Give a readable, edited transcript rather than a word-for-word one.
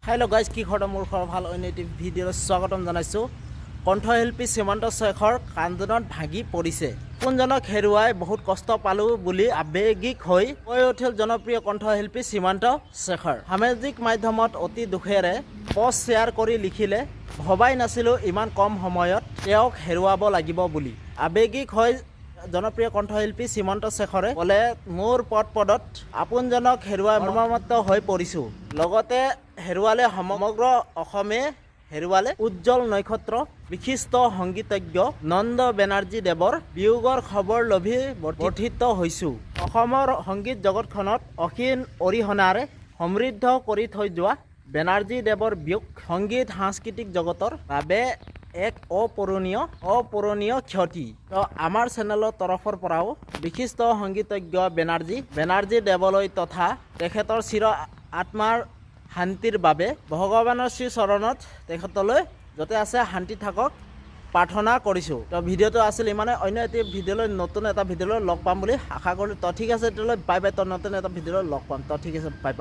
Hello' guys, কি খবৰ? মোৰ খবৰ ভাল। অন্য এটি ভিডিঅ'লৈ স্বাগতম জনাইছোঁ। কণ্ঠশিল্পী শ্ৰীমন্ত শেখৰ কান্দোনত ভাগি পৰিছে। কোনজনক হেৰুৱাই বহুত কষ্ট পালোঁ বুলি আৱেগিক হৈ কৈ উঠিল জনপ্ৰিয় কণ্ঠশিল্পী শ্ৰীমন্ত শেখৰ। সামাজিক মাধ্যমত অতি দুখেৰে পষ্ট শ্বেয়াৰ কৰি লিখিলে, ভবাই নাছিলোঁ ইমান কম সময়ত তেওঁক হেৰুৱাব লাগিব বুলি। আৱেগিক হৈ জনপ্ৰিয় কণ্ঠশিল্পী শ্ৰীমন্ত শেখৰে ক'লে, মোৰ পদত আপোনজনক হেৰুৱাই মৰ্মাহত হৈ পৰিছোঁ। লগতে হেৰুৱালে সমগ্ৰ অসমে হেৰুৱালে উজ্জ্বল নক্ষত্ৰ বিশিষ্ট সংগীতজ্ঞ নন্দ বেনাৰ্জী দেৱৰ বিয়োগৰ খবৰ লভি বৰ্ধিত হৈছোঁ। অসমৰ সংগীত জগতখনত অসীম অৰিহণাৰে সমৃদ্ধ কৰি থৈ যোৱা বেনাৰ্জী দেৱৰ বিয়োগ সংগীত সাংস্কৃতিক জগতৰ বাবে এক অপূৰণীয় ক্ষতি। তো আমাৰ চেনেলৰ তৰফৰ পৰাও বিশিষ্ট সংগীতজ্ঞ বেনাৰ্জী দেৱলৈ তথা তেখেতৰ চিৰ আত্মাৰ শান্তিৰ বাবে ভগৱানৰ শ্ৰী চৰণত তেখেতলৈ য'তে আছে শান্তি থাকক প্ৰাৰ্থনা কৰিছোঁ। তো ভিডিঅ'টো আছিল ইমানে। অন্য এটি ভিডিঅ'লৈ নতুন এটা ভিডিঅ'লৈ লগ পাম বুলি আশা কৰোঁ। তো ঠিক আছে, তেতিয়ালৈ বাই বাই। তো নতুন এটা ভিডিঅ'লৈ লগ পাম। তো ঠিক আছে, বাই বাই।